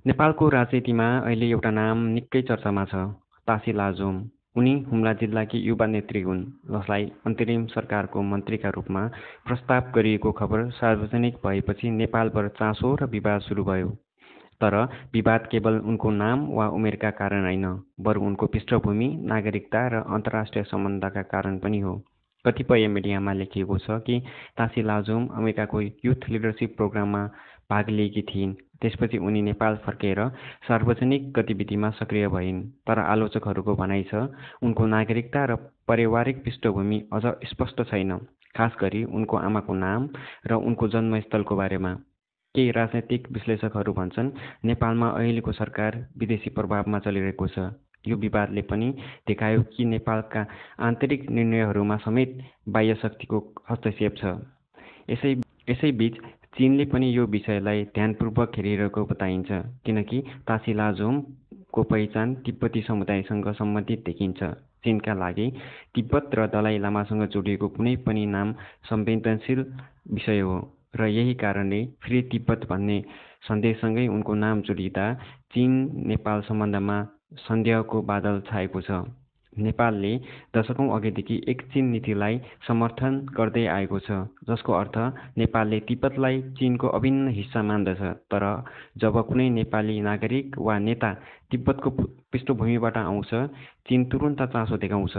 नेपालको राजनीतिमा अहिले एउटा नाम निकै चर्चामा छ, तासी लाजोङ। उनी हुम्ला जिल्लाकी युवा नेत्री हुन्, जसलाई अन्तरिम सरकारको मन्त्रीका रूपमा प्रस्ताव गरिएको खबर सार्वजनिक भएपछि नेपालभर चासो र विवाद सुरु भयो। तर विवाद केवल उनको नाम वा उमेरका कारण होइन, बरु उनको पृष्ठभूमि, नागरिकता र अन्तर्राष्ट्रिय सम्बन्धका कारण पनि हो। कतिपय मिडियामा लेखिएको छ कि तासी लाजोङ अमेरिकाको युथ लिडरसिप प्रोग्राममा भाग लिएकी थिइन्। त्यसपछि उनी नेपाल फर्केर सार्वजनिक गतिविधिमा सक्रिय भइन्। तर आलोचकहरूको भनाइ छ उनको नागरिकता र पारिवारिक पृष्ठभूमि अझ स्पष्ट छैन, खास गरी उनको आमाको नाम र उनको जन्मस्थलको बारेमा। केही राजनैतिक विश्लेषकहरू भन्छन् नेपालमा अहिलेको सरकार विदेशी प्रभावमा चलिरहेको छ। यो विवादले पनि देखायो कि नेपालका आन्तरिक निर्णयहरूमा समेत बाह्य शक्तिको हस्तक्षेप छ। यसैबीच चीनले पनि यो विषयलाई ध्यानपूर्वक हेरिरहेको बताइन्छ, किनकि तासी लाजोङको पहिचान तिब्बती समुदायसँग सम्बन्धित देखिन्छ। चीनका लागि तिब्बत र दलाइ लामासँग जोडिएको कुनै पनि नाम संवेदनशील विषय हो र यही कारणले फ्री तिब्बत भन्ने सन्देशसँगै उनको नाम जोडिँदा चीन नेपाल सम्बन्धमा सन्देहको बादल छाएको छ। नेपालले दशकौं अघिदेखि एक चीन नीतिलाई समर्थन गर्दै आएको छ, जसको अर्थ नेपालले तिब्बतलाई चीनको अभिन्न हिस्सा मान्दछ। तर जब कुनै नेपाली नागरिक वा नेता तिब्बतको पृष्ठभूमिबाट आउँछ, चीन तुरुन्त चासो देखाउँछ।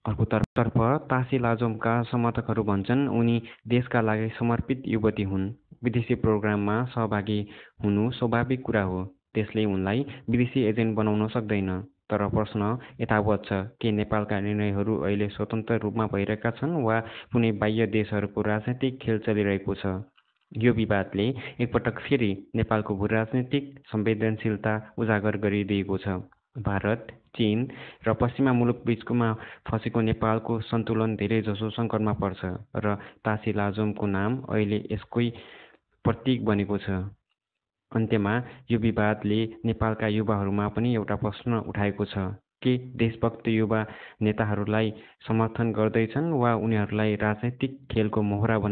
अर्कोतर्फ तासी लाजोङका समर्थकहरू भन्छन् उनी देशका लागि समर्पित युवती हुन्। विदेशी प्रोग्राममा सहभागी हुनु स्वाभाविक कुरा हो, त्यसले उनलाई विदेशी एजेन्ट बनाउन सक्दैन। तर प्रश्न यथावत छ, के नेपालका निर्णयहरू अहिले स्वतन्त्र रूपमा भइरहेका छन् वा कुनै बाह्य देशहरूको राजनैतिक खेल चलिरहेको छ? यो विवादले एकपटक फेरि नेपालको भूराजनीतिक संवेदनशीलता उजागर गरिदिएको छ। भारत, चीन र पश्चिमा मुलुक बीचमा फँसेको नेपालको सन्तुलन धेरैजसो सङ्कटमा पर्छ र तासी लाजोङको नाम अहिले यसकै प्रतीक बनेको छ। अन्त्यमा यो विवादले नेपालका युवाहरूमा पनि एउटा प्रश्न उठाएको छ, के देशभक्त युवा नेताहरूलाई समर्थन गर्दैछन् वा उनीहरूलाई राजनैतिक खेलको मोहरा बनाइ